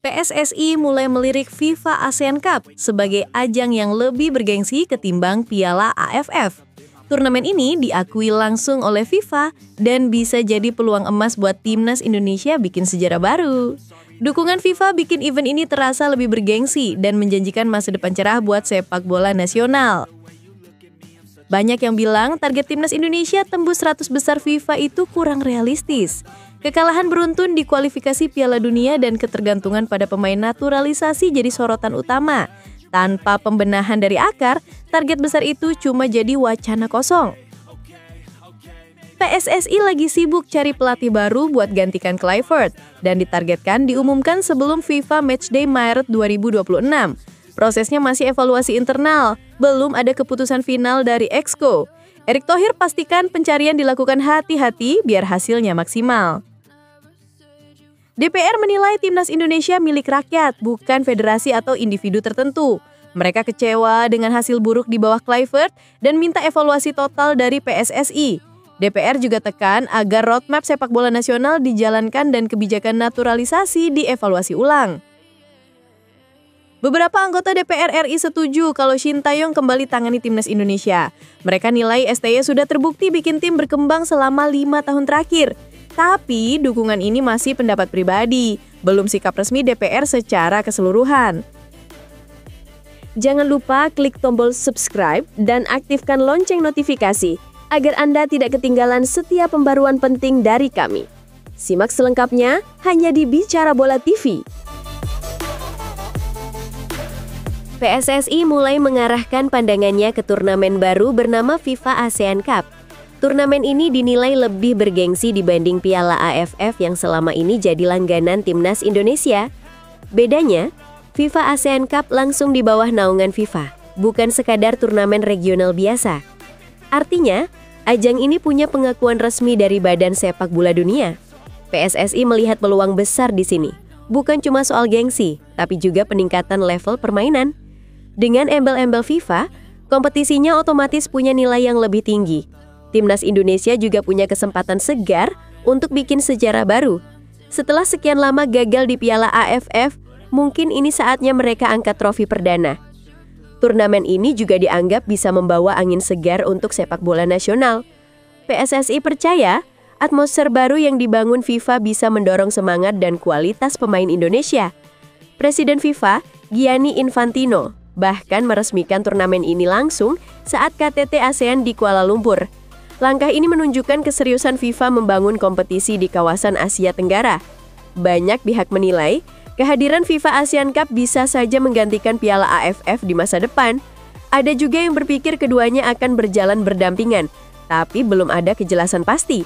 PSSI mulai melirik FIFA ASEAN Cup sebagai ajang yang lebih bergengsi ketimbang Piala AFF. Turnamen ini diakui langsung oleh FIFA dan bisa jadi peluang emas buat timnas Indonesia bikin sejarah baru. Dukungan FIFA bikin event ini terasa lebih bergengsi dan menjanjikan masa depan cerah buat sepak bola nasional. Banyak yang bilang target timnas Indonesia tembus 100 besar FIFA itu kurang realistis. Kekalahan beruntun di kualifikasi Piala Dunia dan ketergantungan pada pemain naturalisasi jadi sorotan utama. Tanpa pembenahan dari akar, target besar itu cuma jadi wacana kosong. PSSI lagi sibuk cari pelatih baru buat gantikan Kluivert dan ditargetkan diumumkan sebelum FIFA Matchday Maret 2026. Prosesnya masih evaluasi internal, belum ada keputusan final dari Exco. Erick Thohir pastikan pencarian dilakukan hati-hati biar hasilnya maksimal. DPR menilai timnas Indonesia milik rakyat, bukan federasi atau individu tertentu. Mereka kecewa dengan hasil buruk di bawah Kluivert dan minta evaluasi total dari PSSI. DPR juga tekan agar roadmap sepak bola nasional dijalankan dan kebijakan naturalisasi dievaluasi ulang. Beberapa anggota DPR RI setuju kalau Shin Tae-yong kembali tangani timnas Indonesia. Mereka nilai STY sudah terbukti bikin tim berkembang selama 5 tahun terakhir. Tapi dukungan ini masih pendapat pribadi, belum sikap resmi DPR secara keseluruhan. Jangan lupa klik tombol subscribe dan aktifkan lonceng notifikasi agar Anda tidak ketinggalan setiap pembaruan penting dari kami. Simak selengkapnya hanya di Bicara Bola TV. PSSI mulai mengarahkan pandangannya ke turnamen baru bernama FIFA ASEAN Cup. Turnamen ini dinilai lebih bergengsi dibanding Piala AFF yang selama ini jadi langganan timnas Indonesia. Bedanya, FIFA ASEAN Cup langsung di bawah naungan FIFA, bukan sekadar turnamen regional biasa. Artinya, ajang ini punya pengakuan resmi dari Badan Sepak Bola Dunia. PSSI melihat peluang besar di sini, bukan cuma soal gengsi, tapi juga peningkatan level permainan. Dengan embel-embel FIFA, kompetisinya otomatis punya nilai yang lebih tinggi. Timnas Indonesia juga punya kesempatan segar untuk bikin sejarah baru. Setelah sekian lama gagal di Piala AFF, mungkin ini saatnya mereka angkat trofi perdana. Turnamen ini juga dianggap bisa membawa angin segar untuk sepak bola nasional. PSSI percaya, atmosfer baru yang dibangun FIFA bisa mendorong semangat dan kualitas pemain Indonesia. Presiden FIFA, Gianni Infantino, bahkan meresmikan turnamen ini langsung saat KTT ASEAN di Kuala Lumpur. Langkah ini menunjukkan keseriusan FIFA membangun kompetisi di kawasan Asia Tenggara. Banyak pihak menilai, kehadiran FIFA ASEAN Cup bisa saja menggantikan Piala AFF di masa depan. Ada juga yang berpikir keduanya akan berjalan berdampingan, tapi belum ada kejelasan pasti.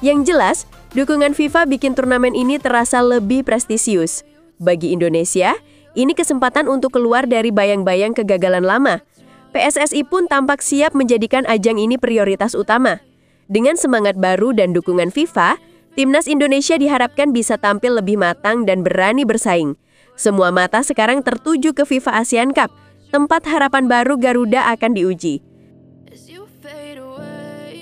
Yang jelas, dukungan FIFA bikin turnamen ini terasa lebih prestisius. Bagi Indonesia, ini kesempatan untuk keluar dari bayang-bayang kegagalan lama. PSSI pun tampak siap menjadikan ajang ini prioritas utama. Dengan semangat baru dan dukungan FIFA, timnas Indonesia diharapkan bisa tampil lebih matang dan berani bersaing. Semua mata sekarang tertuju ke FIFA ASEAN Cup, tempat harapan baru Garuda akan diuji.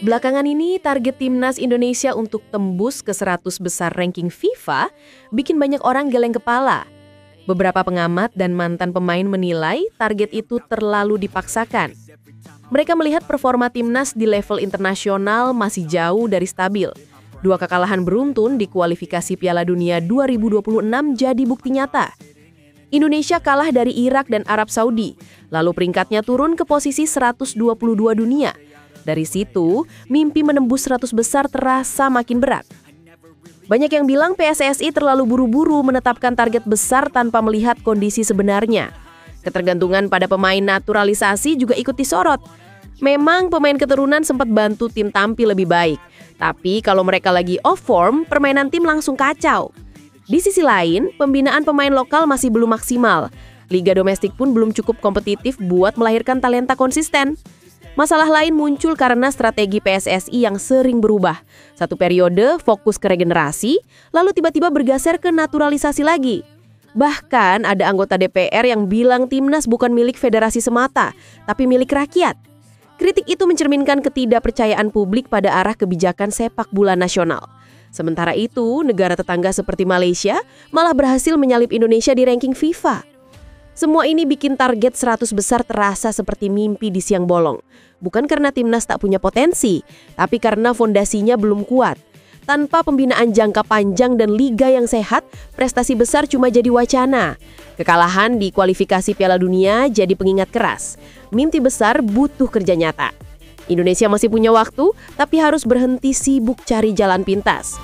Belakangan ini, target timnas Indonesia untuk tembus ke 100 besar ranking FIFA bikin banyak orang geleng kepala. Beberapa pengamat dan mantan pemain menilai target itu terlalu dipaksakan. Mereka melihat performa timnas di level internasional masih jauh dari stabil. 2 kekalahan beruntun di kualifikasi Piala Dunia 2026 jadi bukti nyata. Indonesia kalah dari Irak dan Arab Saudi, lalu peringkatnya turun ke posisi 122 dunia. Dari situ, mimpi menembus 100 besar terasa makin berat. Banyak yang bilang PSSI terlalu buru-buru menetapkan target besar tanpa melihat kondisi sebenarnya. Ketergantungan pada pemain naturalisasi juga ikut disorot. Memang pemain keturunan sempat bantu tim tampil lebih baik. Tapi kalau mereka lagi off form, permainan tim langsung kacau. Di sisi lain, pembinaan pemain lokal masih belum maksimal. Liga domestik pun belum cukup kompetitif buat melahirkan talenta konsisten. Masalah lain muncul karena strategi PSSI yang sering berubah. Satu periode fokus ke regenerasi, lalu tiba-tiba bergeser ke naturalisasi lagi. Bahkan ada anggota DPR yang bilang timnas bukan milik federasi semata, tapi milik rakyat. Kritik itu mencerminkan ketidakpercayaan publik pada arah kebijakan sepak bola nasional. Sementara itu, negara tetangga seperti Malaysia malah berhasil menyalip Indonesia di ranking FIFA. Semua ini bikin target 100 besar terasa seperti mimpi di siang bolong. Bukan karena timnas tak punya potensi, tapi karena fondasinya belum kuat. Tanpa pembinaan jangka panjang dan liga yang sehat, prestasi besar cuma jadi wacana. Kekalahan di kualifikasi Piala Dunia jadi pengingat keras. Mimpi besar butuh kerja nyata. Indonesia masih punya waktu, tapi harus berhenti sibuk cari jalan pintas.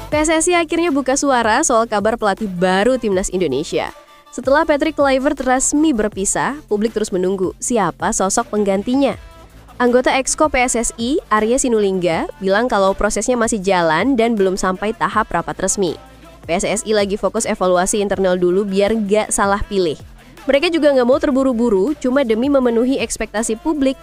PSSI akhirnya buka suara soal kabar pelatih baru timnas Indonesia. Setelah Patrick Kluivert resmi berpisah, publik terus menunggu siapa sosok penggantinya. Anggota Exco PSSI, Arya Sinulinga, bilang kalau prosesnya masih jalan dan belum sampai tahap rapat resmi. PSSI lagi fokus evaluasi internal dulu biar nggak salah pilih. Mereka juga nggak mau terburu-buru, cuma demi memenuhi ekspektasi publik.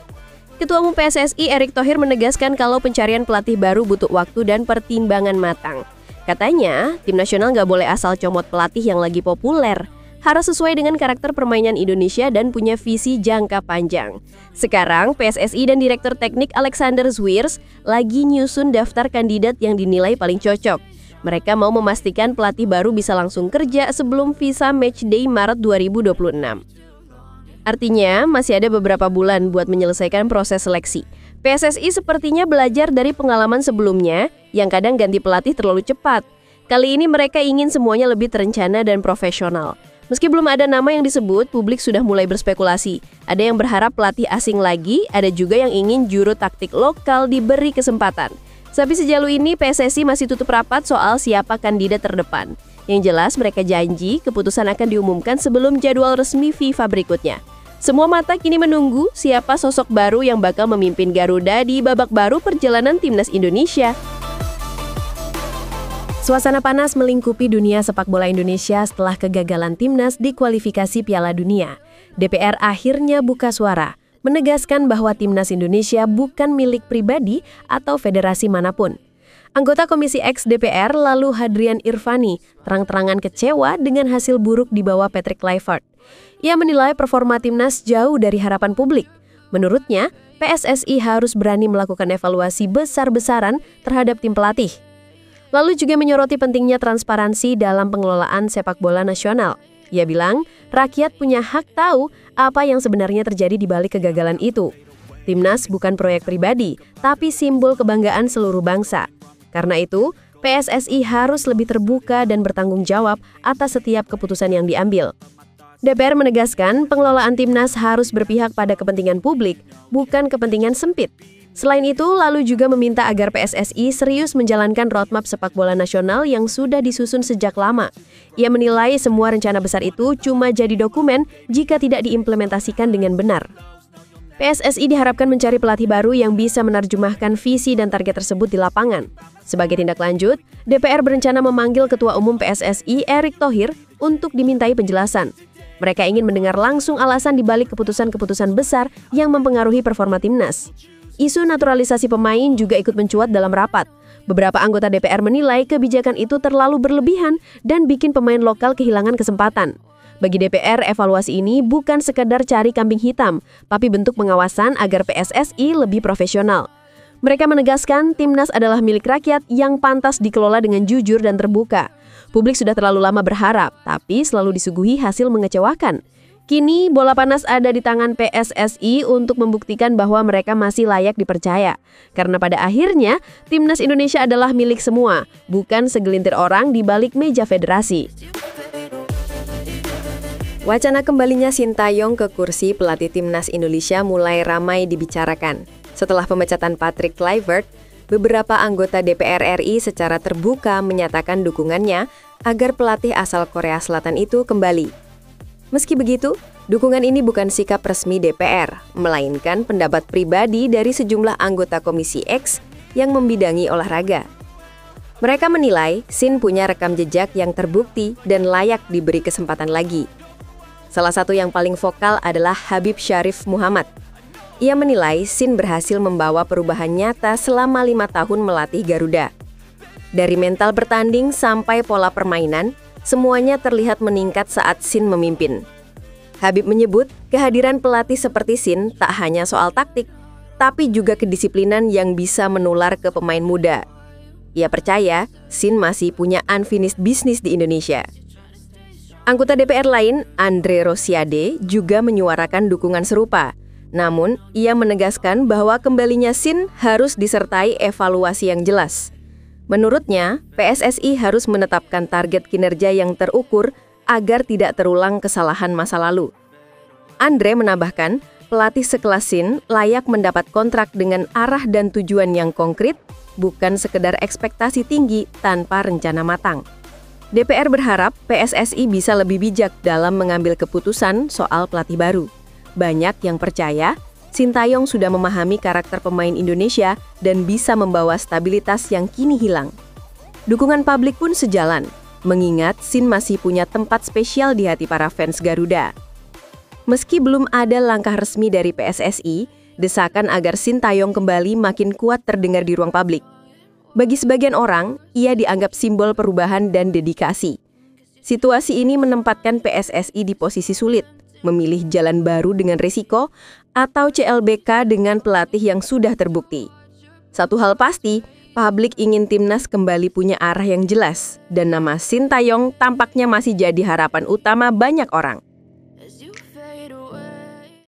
Ketua Umum PSSI Erick Thohir menegaskan kalau pencarian pelatih baru butuh waktu dan pertimbangan matang. Katanya, tim nasional nggak boleh asal comot pelatih yang lagi populer. Harus sesuai dengan karakter permainan Indonesia dan punya visi jangka panjang. Sekarang, PSSI dan Direktur Teknik Alexander Zwiers lagi nyusun daftar kandidat yang dinilai paling cocok. Mereka mau memastikan pelatih baru bisa langsung kerja sebelum visa matchday Maret 2026. Artinya, masih ada beberapa bulan buat menyelesaikan proses seleksi. PSSI sepertinya belajar dari pengalaman sebelumnya yang kadang ganti pelatih terlalu cepat. Kali ini mereka ingin semuanya lebih terencana dan profesional. Meski belum ada nama yang disebut, publik sudah mulai berspekulasi. Ada yang berharap pelatih asing lagi, ada juga yang ingin juru taktik lokal diberi kesempatan. Tapi sejauh ini PSSI masih tutup rapat soal siapa kandidat terdepan. Yang jelas mereka janji keputusan akan diumumkan sebelum jadwal resmi FIFA berikutnya. Semua mata kini menunggu siapa sosok baru yang bakal memimpin Garuda di babak baru perjalanan timnas Indonesia. Suasana panas melingkupi dunia sepak bola Indonesia setelah kegagalan timnas di kualifikasi Piala Dunia. DPR akhirnya buka suara, menegaskan bahwa timnas Indonesia bukan milik pribadi atau federasi manapun. Anggota Komisi X DPR lalu Hadrian Irvani terang-terangan kecewa dengan hasil buruk di bawah Patrick Kluivert. Ia menilai performa timnas jauh dari harapan publik. Menurutnya, PSSI harus berani melakukan evaluasi besar-besaran terhadap tim pelatih. Lalu juga menyoroti pentingnya transparansi dalam pengelolaan sepak bola nasional. Ia bilang, rakyat punya hak tahu apa yang sebenarnya terjadi di balik kegagalan itu. Timnas bukan proyek pribadi, tapi simbol kebanggaan seluruh bangsa. Karena itu, PSSI harus lebih terbuka dan bertanggung jawab atas setiap keputusan yang diambil. DPR menegaskan pengelolaan timnas harus berpihak pada kepentingan publik, bukan kepentingan sempit. Selain itu, lalu juga meminta agar PSSI serius menjalankan roadmap sepak bola nasional yang sudah disusun sejak lama. Ia menilai semua rencana besar itu cuma jadi dokumen jika tidak diimplementasikan dengan benar. PSSI diharapkan mencari pelatih baru yang bisa menerjemahkan visi dan target tersebut di lapangan. Sebagai tindak lanjut, DPR berencana memanggil Ketua Umum PSSI Erick Thohir untuk dimintai penjelasan. Mereka ingin mendengar langsung alasan dibalik keputusan-keputusan besar yang mempengaruhi performa timnas. Isu naturalisasi pemain juga ikut mencuat dalam rapat. Beberapa anggota DPR menilai kebijakan itu terlalu berlebihan dan bikin pemain lokal kehilangan kesempatan. Bagi DPR, evaluasi ini bukan sekedar cari kambing hitam, tapi bentuk pengawasan agar PSSI lebih profesional. Mereka menegaskan timnas adalah milik rakyat yang pantas dikelola dengan jujur dan terbuka. Publik sudah terlalu lama berharap, tapi selalu disuguhi hasil mengecewakan. Kini, bola panas ada di tangan PSSI untuk membuktikan bahwa mereka masih layak dipercaya. Karena pada akhirnya, timnas Indonesia adalah milik semua, bukan segelintir orang di balik meja federasi. Wacana kembalinya Sintayong ke kursi pelatih timnas Indonesia mulai ramai dibicarakan. Setelah pemecatan Patrick Kluivert, beberapa anggota DPR RI secara terbuka menyatakan dukungannya agar pelatih asal Korea Selatan itu kembali. Meski begitu, dukungan ini bukan sikap resmi DPR, melainkan pendapat pribadi dari sejumlah anggota Komisi X yang membidangi olahraga. Mereka menilai Sin punya rekam jejak yang terbukti dan layak diberi kesempatan lagi. Salah satu yang paling vokal adalah Habib Syarif Muhammad. Ia menilai Sin berhasil membawa perubahan nyata selama 5 tahun melatih Garuda. Dari mental bertanding sampai pola permainan, semuanya terlihat meningkat saat Sin memimpin. Habib menyebut kehadiran pelatih seperti Sin tak hanya soal taktik, tapi juga kedisiplinan yang bisa menular ke pemain muda. Ia percaya Shin masih punya unfinished business di Indonesia. Anggota DPR lain, Andre Rosiade, juga menyuarakan dukungan serupa. Namun, ia menegaskan bahwa kembalinya Shin harus disertai evaluasi yang jelas. Menurutnya, PSSI harus menetapkan target kinerja yang terukur agar tidak terulang kesalahan masa lalu. Andre menambahkan, pelatih sekelas Shin layak mendapat kontrak dengan arah dan tujuan yang konkret, bukan sekedar ekspektasi tinggi tanpa rencana matang. DPR berharap PSSI bisa lebih bijak dalam mengambil keputusan soal pelatih baru. Banyak yang percaya Sintayong sudah memahami karakter pemain Indonesia dan bisa membawa stabilitas yang kini hilang. Dukungan publik pun sejalan, mengingat Shin masih punya tempat spesial di hati para fans Garuda. Meski belum ada langkah resmi dari PSSI, desakan agar Sintayong kembali makin kuat terdengar di ruang publik. Bagi sebagian orang, ia dianggap simbol perubahan dan dedikasi. Situasi ini menempatkan PSSI di posisi sulit, memilih jalan baru dengan risiko, atau CLBK dengan pelatih yang sudah terbukti. Satu hal pasti, publik ingin timnas kembali punya arah yang jelas, dan nama Sintayong tampaknya masih jadi harapan utama banyak orang.